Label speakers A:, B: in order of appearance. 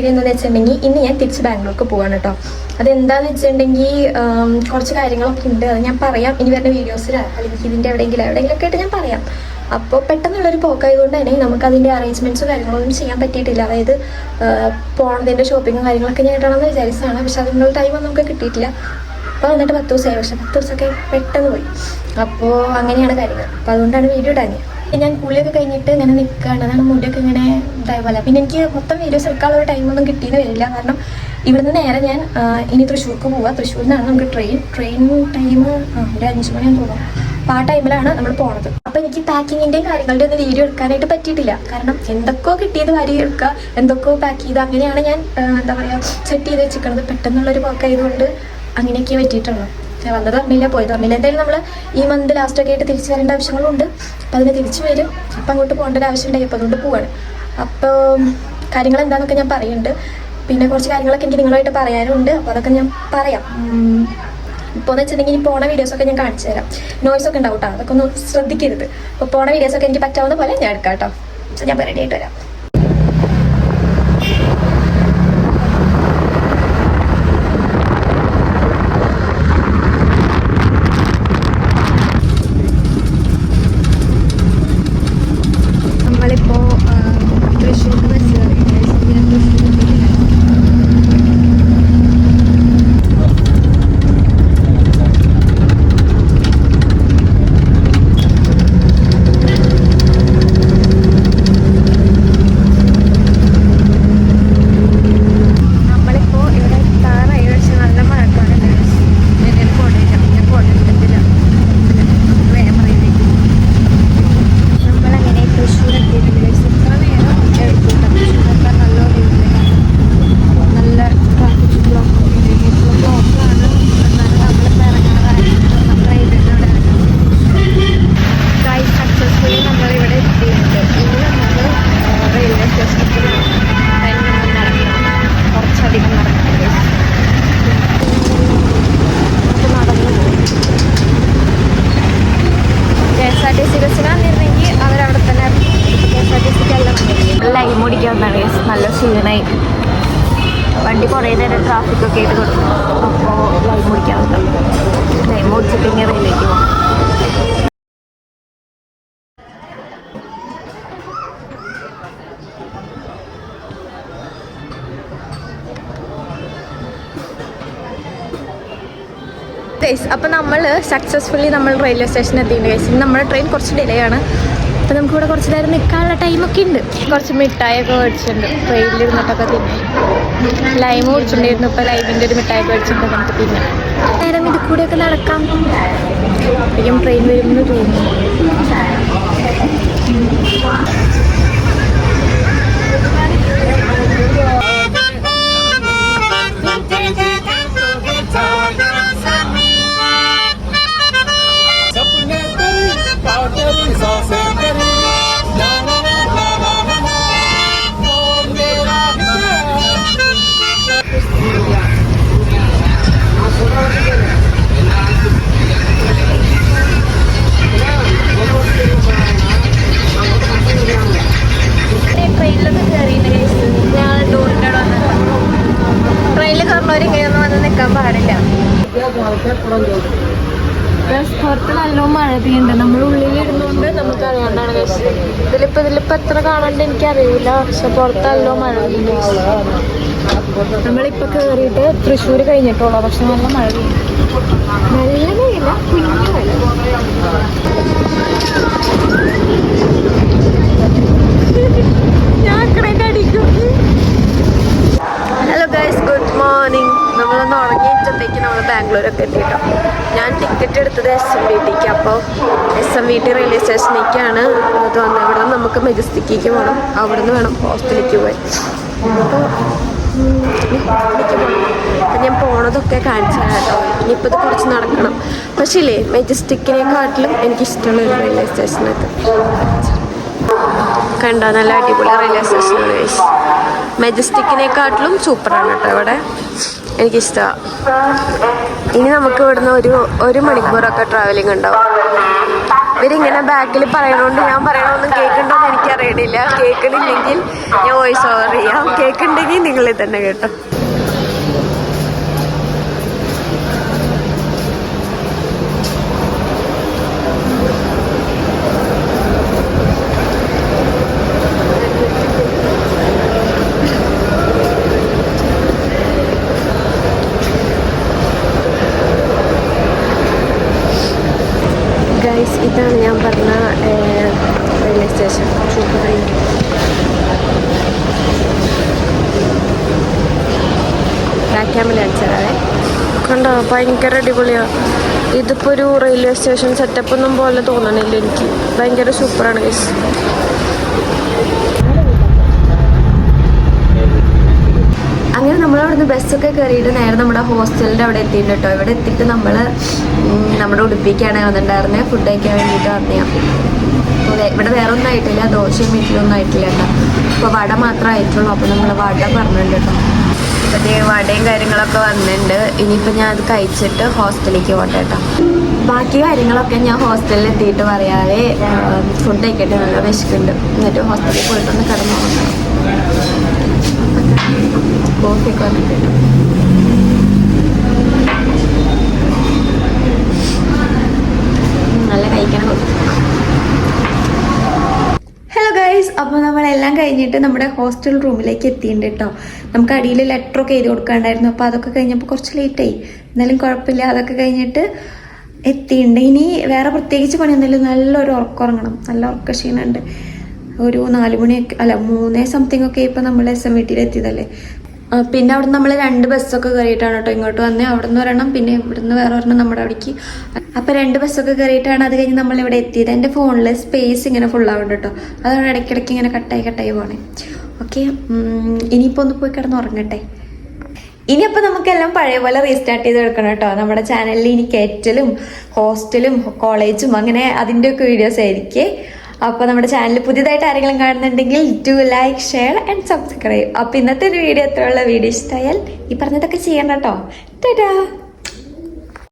A: കാര്യം എന്താണെന്ന് വെച്ചിട്ടുണ്ടെങ്കിൽ ഇന്ന് ഞാൻ തിരിച്ച് ബാംഗ്ലൂർക്ക് പോവാണ് കേട്ടോ. അതെന്താണെന്ന് വെച്ചിട്ടുണ്ടെങ്കിൽ കുറച്ച് കാര്യങ്ങളൊക്കെ ഉണ്ട്. അത് ഞാൻ പറയാം ഇനി വരുന്ന വീഡിയോസിൽ, അല്ലെങ്കിൽ ഇതിൻ്റെ എവിടെയെങ്കിലുമൊക്കെ ആയിട്ട് ഞാൻ പറയാം. അപ്പോൾ പെട്ടെന്നുള്ളൊരു പോക്കായതുകൊണ്ട് തന്നെ നമുക്കതിൻ്റെ അറേഞ്ച്മെൻറ്റ്സും കാര്യങ്ങളൊന്നും ചെയ്യാൻ പറ്റിയിട്ടില്ല. അതായത് പോണതിൻ്റെ ഷോപ്പിങ്ങും കാര്യങ്ങളൊക്കെ ഞാൻ ഇടണമെന്ന് വിചാരിച്ചതാണ്. പക്ഷെ അതിനുള്ള ടൈമൊന്നും നമുക്ക് കിട്ടിയിട്ടില്ല. അപ്പോൾ വന്നിട്ട് 10 ദിവസമായി. പക്ഷെ 10 ദിവസമൊക്കെ പെട്ടെന്ന് പോയി. അപ്പോൾ അങ്ങനെയാണ് കാര്യങ്ങൾ. അപ്പോൾ അതുകൊണ്ടാണ് വീഡിയോ ഇടാഞ്ഞത്. ഞാൻ കുളിയൊക്കെ കഴിഞ്ഞിട്ട് ഇങ്ങനെ നിൽക്കുകയാണ്. അതാണ് മുടിയൊക്കെ ഇങ്ങനെ ഇതായ പോലെ. പിന്നെ എനിക്ക് മൊത്തം വീഡിയോസ് എടുക്കാനുള്ള ഒരു ടൈമൊന്നും കിട്ടിയെന്ന് വരില്ല. കാരണം ഇവിടുന്ന് നേരെ ഞാൻ ഇനി തൃശ്ശൂർക്ക് പോവുക. തൃശ്ശൂരിൽ നിന്നാണ് നമുക്ക് ട്രെയിൻ ടൈം ഒരു 5 മണിയാണെന്ന് തോന്നുന്നു. അപ്പോൾ ആ ടൈമിലാണ് നമ്മൾ പോണത്. അപ്പോൾ എനിക്ക് പാക്കിങ്ങിൻ്റെയും കാര്യങ്ങളുടെ ഒന്നും വീഡിയോ എടുക്കാനായിട്ട് പറ്റിയിട്ടില്ല. കാരണം എന്തൊക്കെയോ കിട്ടിയത് കാര്യം എടുക്കുക, എന്തൊക്കെയോ പാക്ക് ചെയ്ത് അങ്ങനെയാണ് ഞാൻ എന്താ പറയുക സെറ്റ് ചെയ്ത് വെച്ചിരിക്കുന്നത്. പെട്ടെന്നുള്ളൊരു പോക്കായതുകൊണ്ട് അങ്ങനെയൊക്കെ പറ്റിയിട്ടുള്ളൂ. വന്നത് പറഞ്ഞില്ല, പോയത് പറഞ്ഞില്ല. എന്തായാലും നമ്മൾ ഈ മന്ത് ലാസ്റ്റൊക്കെ ആയിട്ട് തിരിച്ച് വരേണ്ട ആവശ്യങ്ങളുണ്ട്. അപ്പോൾ അതിന് തിരിച്ച് വരും. അപ്പം അങ്ങോട്ട് പോകേണ്ട ഒരു ആവശ്യം ഉണ്ടായി. അപ്പോൾ അതുകൊണ്ട് പോവാണ്. അപ്പോൾ കാര്യങ്ങൾ എന്താണെന്നൊക്കെ ഞാൻ പറയുന്നുണ്ട്. പിന്നെ കുറച്ച് കാര്യങ്ങളൊക്കെ എനിക്ക് നിങ്ങളുമായിട്ട് പറയാനുണ്ട്. അപ്പോൾ അതൊക്കെ ഞാൻ പറയാം. ഇപ്പോൾ എന്ന് വെച്ചിട്ടുണ്ടെങ്കിൽ പോണ വീഡിയോസൊക്കെ ഞാൻ കാണിച്ചു തരാം. നോയ്സൊക്കെ ഉണ്ടാവും കേട്ടോ, അതൊക്കെ ഒന്ന് ശ്രദ്ധിക്കരുത്. അപ്പോൾ പോണ വീഡിയോസൊക്കെ എനിക്ക് പറ്റാവുന്ന പോലെ ഞാൻ എടുക്കാം കേട്ടോ. ഞാൻ റെഡി ആയിട്ട് വരാം. നല്ല ക്ഷീണമായി വണ്ടി കുറേ നേരം ട്രാഫിക്കൊക്കെ ആയിട്ട് കൊടുക്കും. അപ്പോൾ ലൈം ഓടിക്കാറുണ്ട്. ലൈം ഓടിച്ചിട്ട് ഇങ്ങനെ റെയിലേക്ക് പോകും. അപ്പോൾ നമ്മൾ സക്സസ്ഫുള്ളി റെയിൽവേ സ്റ്റേഷനിൽ എത്തിയിട്ടുണ്ട് ഗൈസ്. ഇന്ന് നമ്മുടെ ട്രെയിൻ കുറച്ച് ഡിലേ ആണ്. അപ്പോൾ നമുക്കിവിടെ കുറച്ച് നേരം നിൽക്കാനുള്ള ടൈമൊക്കെ ഉണ്ട്. കുറച്ച് മിഠായിയൊക്കെ മേടിച്ചിട്ടുണ്ട്. ട്രെയിനിലിരുന്നിട്ടൊക്കെ തിന്നെ ലൈം മേടിച്ചിട്ടുണ്ടായിരുന്നു. ഇപ്പോൾ ലൈമിൻ്റെ ഒരു മിഠായിയൊക്കെ മേടിച്ചിട്ടുണ്ട്. നമുക്ക് പിന്നെ നേരം ഇത് കൂടെയൊക്കെ നടക്കാം. അപ്പോഴും ട്രെയിൻ വരുമെന്ന് തോന്നുന്നു. ട്രെയിനിലൊക്കെ കയറിയിട്ട് ഞാൻ ഡോറിൻ്റെ അവിടെ വന്നിട്ട് ട്രെയിനിൽ കയറുന്നവർ ഇങ്ങനെയൊന്നും വന്ന് നിൽക്കാൻ പാടില്ല. പുറത്ത് നല്ല മഴ പെയ്യുന്നുണ്ട്. നമ്മൾ ഉള്ളിലിരുന്നുകൊണ്ട് നമുക്ക് അറിയാണ്ടാണ് കഴിച്ചത്. ഇതിലിപ്പോൾ എത്ര കാണാണ്ട് എനിക്കറിയില്ല. പക്ഷെ പുറത്ത് നല്ല മഴ പെയ്യുന്നുണ്ട്. നമ്മളിപ്പോൾ കയറിയിട്ട് തൃശ്ശൂർ കഴിഞ്ഞിട്ടുള്ളൂ. പക്ഷെ നല്ല മഴ പെയ്യും. നല്ല പെയ്യില്ല, കുഞ്ഞു മഴ. ഞാൻ അക്കടേക്ക് അടിക്കും. Hello guys, good morning. നമ്മളൊന്ന് ഉറങ്ങിയിട്ടത്തേക്ക് നമ്മൾ ബാംഗ്ലൂരൊക്കെ എത്തിയിട്ടോ. ഞാൻ ടിക്കറ്റ് എടുത്തത് SMVTക്ക്. അപ്പോൾ SMVT റെയിൽവേ സ്റ്റേഷനിലേക്കാണ് ഇത് വന്നത്. ഇവിടെ നിന്ന് നമുക്ക് മെജസ്റ്റിക്കിലേക്ക് പോകണം. അവിടെ നിന്ന് വേണം ഹോസ്റ്റലിലേക്ക് പോയി. അപ്പോൾ അപ്പം ഞാൻ പോണതൊക്കെ കാണിച്ചു തരാം കേട്ടോ. ഇനിയിപ്പോൾ ഇത് കുറച്ച് നടക്കണം. പക്ഷേ ഇല്ലേ, മെജസ്റ്റിക്കിനെക്കാട്ടിലും എനിക്കിഷ്ടമുള്ള ഒരു റെയിൽവേ സ്റ്റേഷനൊക്കെ
B: കണ്ടോ, നല്ല അടിപൊളി റെയിൽവേ സ്റ്റേഷനാണ് ഗൈസ്. മെജസ്റ്റിക്കിനെക്കാട്ടിലും സൂപ്പറാണ് കേട്ടോ ഇവിടെ, എനിക്കിഷ്ടമാണ്. ഇനി നമുക്ക് ഇവിടുന്ന് ഒരു മണിക്കൂറൊക്കെ ട്രാവലിംഗ് ഉണ്ടാവും. ഇവരിങ്ങനെ ബാക്കിൽ പറയണോണ്ട് ഞാൻ പറയണൊന്നും കേൾക്കണ്ടോന്ന് എനിക്കറിയണില്ല. കേൾക്കണില്ലെങ്കിൽ ഞാൻ വോയിസ് ഓവർ ചെയ്യാം, കേൾക്കുന്നുണ്ടെങ്കിൽ നിങ്ങൾ തന്നെ കേട്ടോ. ഇതാണ് ഞാൻ പറഞ്ഞ റെയിൽവേ സ്റ്റേഷൻ. സൂപ്പറായി. ബാക്ക് ക്യാമിൽ കാണിച്ചതേ കണ്ടോ, ഭയങ്കര അടിപൊളിയാണ്. ഇതിപ്പോൾ ഒരു റെയിൽവേ സ്റ്റേഷൻ സെറ്റപ്പ് ഒന്നും പോലെ തോന്നണില്ല എനിക്ക്. ഭയങ്കര സൂപ്പറാണ് ഗൈസ്. അങ്ങനെ നമ്മളവിടുന്ന് ബസ്സൊക്കെ കയറിയിട്ട് നേരെ നമ്മുടെ ഹോസ്റ്റലിൻ്റെ അവിടെ എത്തിയിട്ടുണ്ട് കേട്ടോ. ഇവിടെ എത്തിയിട്ട് നമ്മൾ നമ്മുടെ ഉടുപ്പിക്കാണ് വന്നിട്ടുണ്ടായിരുന്നത്, ഫുഡ് കഴിക്കാൻ വേണ്ടിയിട്ട് വന്നതാണ്. അപ്പോൾ ഇവിടെ വേറെ ഒന്നും ആയിട്ടില്ല, ദോശയും വീട്ടിലൊന്നും ആയിട്ടില്ല കേട്ടോ. അപ്പോൾ വട മാത്രമേ ആയിട്ടുള്ളൂ. അപ്പോൾ നമ്മൾ വട പറഞ്ഞിട്ടുണ്ട് കേട്ടോ. അപ്പോൾ വടയും കാര്യങ്ങളൊക്കെ വന്നിട്ടുണ്ട്. ഇനിയിപ്പോൾ ഞാൻ അത് കഴിച്ചിട്ട് ഹോസ്റ്റലിലേക്ക് പോട്ടെ കേട്ടോ. ബാക്കി കാര്യങ്ങളൊക്കെ ഞാൻ ഹോസ്റ്റലിൽ എത്തിയിട്ട് പറയാതെ ഫുഡ് കഴിക്കട്ടെ, നല്ല വിശക്കുണ്ട്. എന്നിട്ട് ഹോസ്റ്റലിൽ പോയിട്ടൊന്ന് കിടന്നു നോക്കണം. കോഫിയൊക്കെ വന്നിട്ടുണ്ട്. നല്ല കഴിക്കണം. ഹലോ ഗൈസ്, അപ്പോൾ നമ്മളെല്ലാം കഴിഞ്ഞിട്ട് നമ്മുടെ ഹോസ്റ്റൽ റൂമിലേക്ക് എത്തിയിട്ടുണ്ട് കേട്ടോ. നമുക്ക് അടിയിൽ ലെറ്ററൊക്കെ എഴുതി കൊടുക്കാണ്ടായിരുന്നു. അപ്പോൾ അതൊക്കെ കഴിഞ്ഞപ്പോൾ കുറച്ച് ലേറ്റായി, എന്നാലും കുഴപ്പമില്ല. അതൊക്കെ കഴിഞ്ഞിട്ട് എത്തിയിട്ടുണ്ട്. ഇനി വേറെ പ്രത്യേകിച്ച് പണിയൊന്നുമില്ല, നല്ലൊരു ഉറക്കം, നല്ല ഉറക്ക ക്ഷീണമുണ്ട്. ഒരു 4 മണിയൊക്കെ അല്ല 3 സംതിങ് ഒക്കെ ഇപ്പോൾ നമ്മൾ SMVT എത്തിയതല്ലേ. പിന്നെ അവിടെ നമ്മൾ 2 ബസ്സൊക്കെ കയറിയിട്ടാണ് കേട്ടോ ഇങ്ങോട്ട് വന്നത്. അവിടെ നിന്ന് ഒരെണ്ണം, പിന്നെ ഇവിടുന്ന് വേറെ ഒരെണ്ണം നമ്മുടെ അവിടേക്ക്. അപ്പോൾ 2 ബസ്സൊക്കെ കയറിയിട്ടാണ് അത് കഴിഞ്ഞ് നമ്മളിവിടെ എത്തിയത്. എൻ്റെ ഫോണിൽ സ്പേസ് ഇങ്ങനെ ഫുള്ളാവുന്നുണ്ട് കേട്ടോ. അതുകൊണ്ട് ഇടയ്ക്കിടയ്ക്ക് ഇങ്ങനെ കട്ടായി പോകണേ. ഓക്കെ, ഇനിയിപ്പോൾ ഒന്ന് പോയി കിടന്ന് ഉറങ്ങട്ടെ. ഇനിയപ്പോൾ നമുക്കെല്ലാം പഴയ പോലെ റീസ്റ്റാർട്ട് ചെയ്ത് എടുക്കണം കേട്ടോ. നമ്മുടെ ചാനലിൽ ഇനി കേറ്റലും ഹോസ്റ്റലും കോളേജും അങ്ങനെ അതിൻ്റെയൊക്കെ വീഡിയോസ് ആയിരിക്കും. അപ്പോൾ നമ്മുടെ ചാനൽ പുതിയതായിട്ട് ആരെങ്കിലും കാണുന്നുണ്ടെങ്കിൽ do like, share and subscribe. അപ്പോൾ ഇന്നത്തെ ഒരു വീഡിയോ എത്രയുള്ള വീഡിയോ ഇഷ്ടമായാൽ ഈ പറഞ്ഞതൊക്കെ ചെയ്യണം കേട്ടോ. ടാറ്റാ.